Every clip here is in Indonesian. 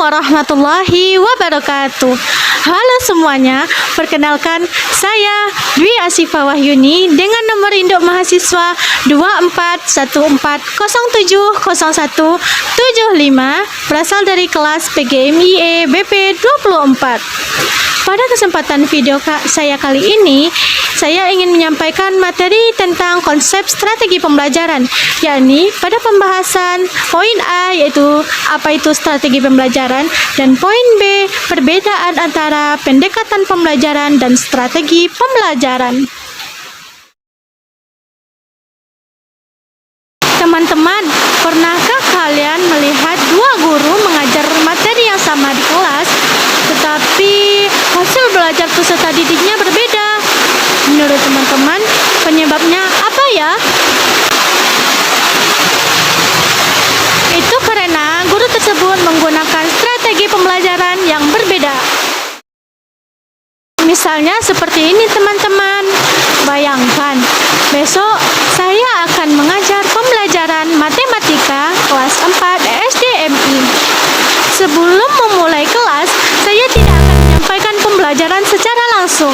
warahmatullahi wabarakatuh. Halo semuanya, perkenalkan saya Dwi Asifa Wahyuni dengan nomor induk mahasiswa 2414070175 berasal dari kelas PGMIE BP 24. Pada kesempatan video saya kali ini, saya ingin menyampaikan materi tentang konsep strategi pembelajaran, yakni pada pembahasan poin A yaitu apa itu strategi pembelajaran, dan poin B perbedaan antara pendekatan pembelajaran dan strategi pembelajaran. Teman-teman, pernahkah kalian melihat dua guru mengajar materi yang sama di kelas, tetapi hasil belajar peserta didiknya berbeda? Menurut teman-teman, penyebabnya apa ya? Itu karena guru tersebut menggunakan strategi pembelajaran yang berbeda. Misalnya seperti ini teman-teman, bayangkan besok saya akan mengajar pembelajaran matematika kelas 4 SDMI. Sebelum memulai kelas, saya tidak akan menyampaikan pembelajaran secara langsung.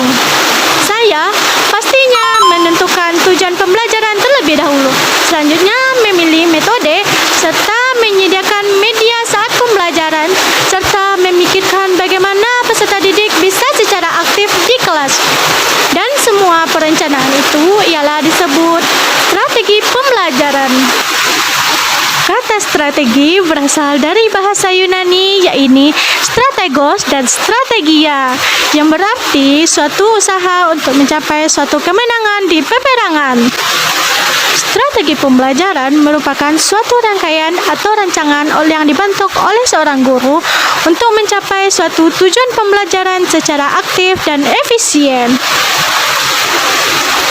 Saya pastinya menentukan tujuan pembelajaran terlebih dahulu. Selanjutnya memilih metode serta menyediakan media saat pembelajaran, serta memikirkan bagaimana peserta didik bisa secara aktif di kelas. Dan semua perencanaan itu ialah disebut strategi pembelajaran. Kata strategi berasal dari bahasa Yunani, yaitu strategos dan strategia, yang berarti suatu usaha untuk mencapai suatu kemenangan di peperangan. Strategi pembelajaran merupakan suatu rangkaian atau rancangan yang dibentuk oleh seorang guru untuk mencapai suatu tujuan pembelajaran secara aktif dan efisien.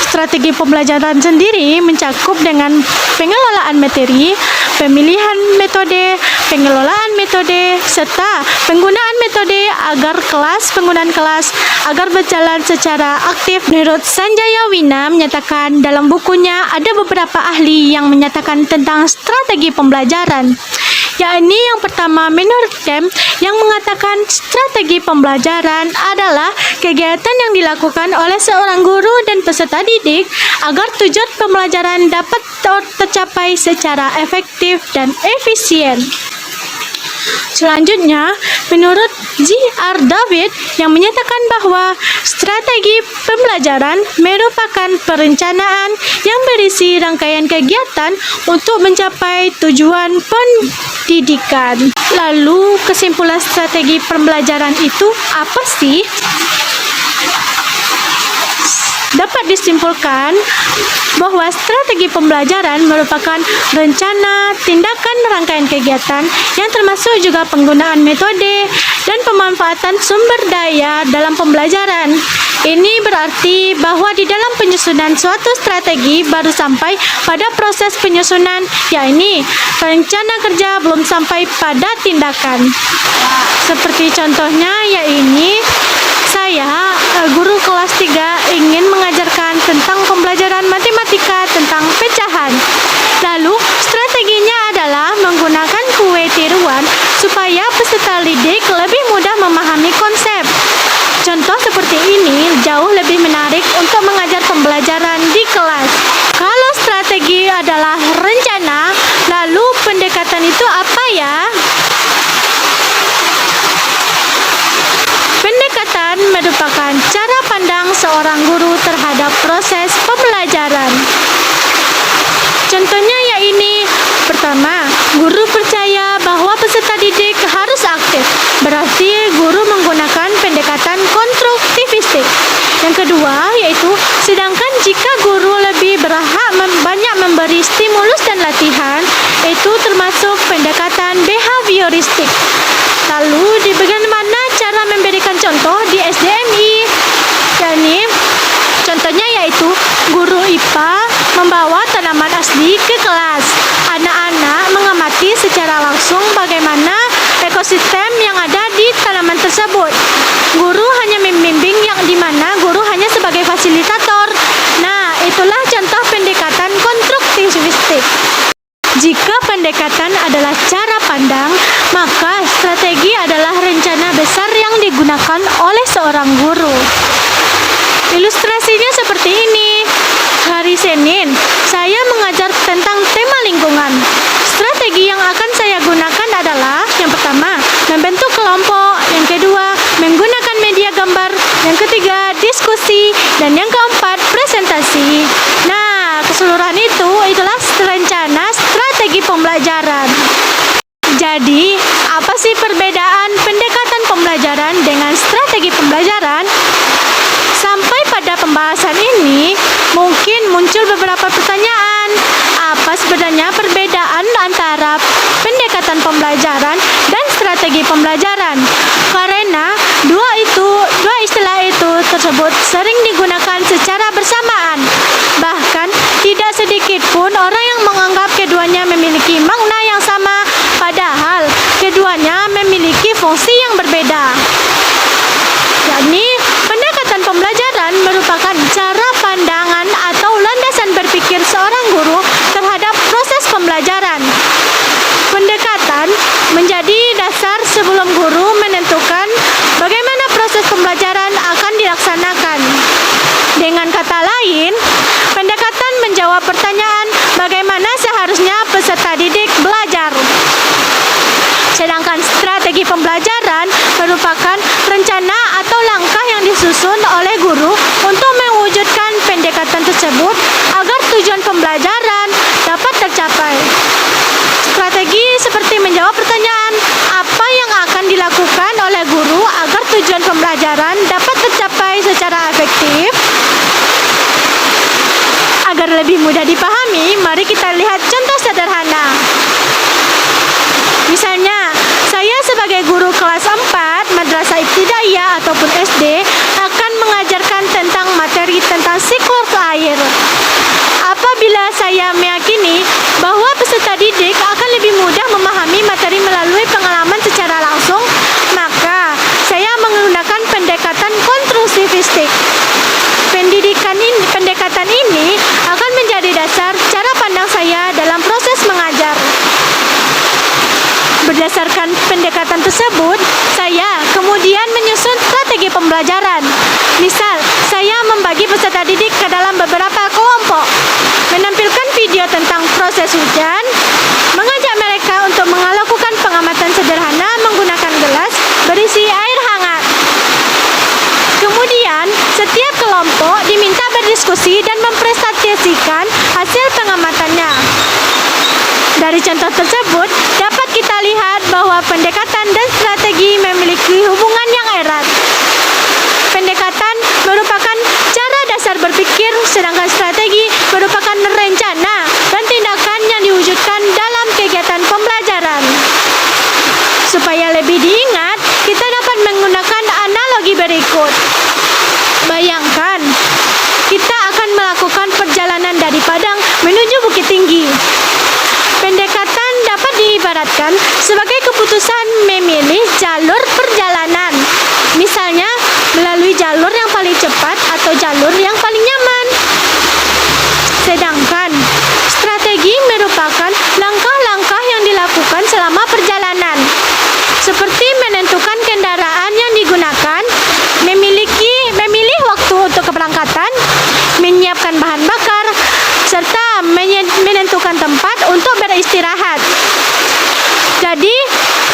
Strategi pembelajaran sendiri mencakup dengan pengelolaan materi, pemilihan metode, pengelolaan metode, serta penggunaan metode penggunaan kelas agar berjalan secara aktif. Menurut Sanjaya Wina menyatakan dalam bukunya ada beberapa ahli yang menyatakan tentang strategi pembelajaran, yakni yang pertama menurut Kemp yang mengatakan strategi pembelajaran adalah kegiatan yang dilakukan oleh seorang guru dan peserta didik agar tujuan pembelajaran dapat tercapai secara efektif dan efisien. Selanjutnya, menurut J.R. David yang menyatakan bahwa strategi pembelajaran merupakan perencanaan yang berisi rangkaian kegiatan untuk mencapai tujuan pendidikan. Lalu, kesimpulan strategi pembelajaran itu apa sih? Dapat disimpulkan bahwa strategi pembelajaran merupakan rencana, tindakan, rangkaian kegiatan yang termasuk juga penggunaan metode dan pemanfaatan sumber daya dalam pembelajaran. Ini berarti bahwa di dalam penyusunan suatu strategi baru sampai pada proses penyusunan, yakni rencana kerja belum sampai pada tindakan. Seperti contohnya, yakni saya, guru kelas 3, ingin mengajarkan tentang pembelajaran matematika tentang pecahan. Lalu, strateginya adalah menggunakan kue tiruan supaya peserta didik lebih mudah memahami konsep. Contoh seperti ini jauh lebih menarik untuk mengajar pembelajaran di kelas. Kalau strategi adalah rencana, lalu pendekatan itu apa ya? Pendekatan merupakan cara pandang seorang guru terhadap proses pembelajaran. Contohnya yakni, pertama, guru percaya bahwa peserta didik harus aktif. Berarti guru menggunakan pendekatan konstruktivistik. Yang kedua, yaitu sedangkan jika guru lebih berhak banyak memberi stimulus dan latihan, itu termasuk pendekatan behavioristik. Lalu, di bagian mana cara memberikan contoh di SDMI? Yani, contohnya yaitu guru IPA membawa tanaman asli ke kelas. Anak-anak mengamati secara langsung bagaimana ekosistem yang ada di tanaman tersebut. Guru hanya membimbing yang di mana guru hanya sebagai fasilitator. Nah, itulah contoh pendekatan konstruktivistik. Jika pendekatan adalah cara pandang, maka strategi adalah Ilustrasinya seperti ini. Hari Senin, saya mengajar tentang tema lingkungan. Strategi yang akan saya gunakan adalah yang pertama, membentuk kelompok, yang kedua, menggunakan media gambar, yang ketiga, diskusi, dan yang keempat, presentasi. Nah, keseluruhan itulah rencana strategi pembelajaran. Jadi, apa sih perbedaan pendekatan pembelajaran dengan strategi pembelajaran? Sampai pada pembahasan ini, mungkin muncul beberapa pertanyaan. Apa sebenarnya perbedaan antara pendekatan pembelajaran dan strategi pembelajaran? Karena dua istilah itu tersebut sering digunakan secara bersamaan. Bahkan, tidak sedikit pun orang yang menganggap keduanya memiliki makna yang sama, padahal keduanya memiliki fungsi yang berbeda. Yakni, pendekatan pembelajaran merupakan cara pandangan atau landasan berpikir seorang guru terhadap proses pembelajaran. Pendekatan menjadi dasar sebelum guru menentukan bagaimana proses pembelajaran akan dilaksanakan. Dengan kata lain, pendekatan menjawab pertanyaan bagaimana seharusnya peserta didik belajar. Sedangkan strategi pembelajaran merupakan rencana atau langkah yang disusun oleh guru untuk mewujudkan pendekatan tersebut agar tujuan pembelajaran dapat tercapai. Strategi seperti menjawab pertanyaan apa yang akan dilakukan oleh guru agar tujuan pembelajaran dapat tercapai secara efektif. Agar lebih mudah dipahami, mari kita lihat contoh sederhana. Misalnya, saya sebagai guru kelas 4 Madrasah Ibtidaiyah ataupun SD akan mengajarkan tentang materi tentang siklus air. Apabila saya meyakini bahwa peserta didik akan lebih mudah memahami materi melalui pengalaman secara langsung, maka saya menggunakan pendekatan konstruktivistik. Pendekatan ini akan menjadi dasar cara pandang saya dalam proses mengajar. Berdasarkan pendekatan tersebut, saya kemudian menyusun strategi pembelajaran. Misal, saya membagi peserta didik ke dalam beberapa kelompok, menampilkan video tentang proses hujan, mengajak mereka untuk melakukan pengamatan sederhana menggunakan gelas berisi air hangat. Kemudian, setiap kelompok diminta berdiskusi dan mempresentasikan hasil pengamatannya. Dari contoh tersebut, dapat kita lihat bahwa pendekatan dan strategi memiliki hubungan yang erat. Pendekatan merupakan cara dasar berpikir, sedangkan strategi merupakan rencana dan tindakan yang diwujudkan dalam kegiatan pembelajaran. Supaya lebih diingat, kita dapat menggunakan analogi berikut. Bayangkan, kita akan melakukan perjalanan dari Padang menuju Bukit Tinggi. Pendekatan dapat diibaratkan sebagai keputusan memilih jalur perjalanan. Misalnya, melalui jalur yang paling cepat atau jalur yang paling nyaman. Sedangkan, strategi merupakan langkah-langkah yang dilakukan selama perjalanan. Seperti menentukan kendaraan yang digunakan, memilih waktu untuk keberangkatan, menyiapkan bahan bakar, serta menentukan tempat untuk beristirahat. Jadi,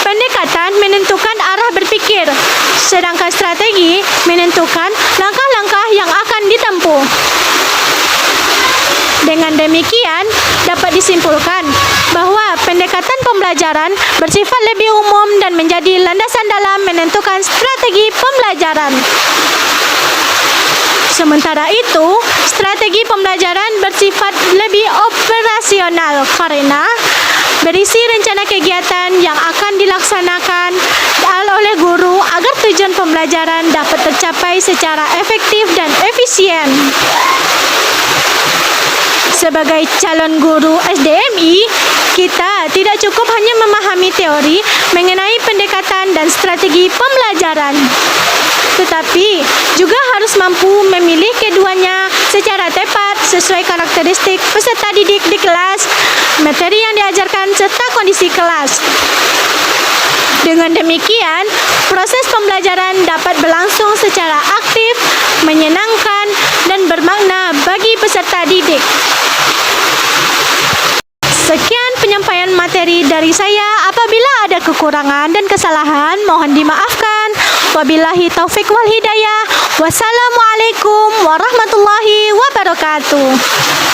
pendekatan menentukan arah berpikir, sedangkan strategi menentukan langkah-langkah yang akan ditempuh. Dengan demikian, dapat disimpulkan bahwa pendekatan pembelajaran bersifat lebih umum dan menjadi landasan dalam menentukan strategi pembelajaran. Sementara itu, strategi pembelajaran bersifat lebih operasional karena berisi rencana kegiatan yang akan dilaksanakan oleh guru agar tujuan pembelajaran dapat tercapai secara efektif dan efisien. Sebagai calon guru SDMI, kita tidak cukup hanya memahami teori mengenai pendekatan dan strategi pembelajaran, tetapi juga harus mampu memilih keduanya secara tepat sesuai karakteristik peserta didik di kelas, materi yang diajarkan, serta kondisi kelas. Dengan demikian, proses pembelajaran dapat berlangsung secara aktif, menyenangkan, dan bermakna bagi peserta didik. Sekian penyampaian materi dari saya. Apabila ada kekurangan dan kesalahan, mohon dimaafkan. Wabillahi taufik wal hidayah. Wassalamualaikum warahmatullahi wabarakatuh.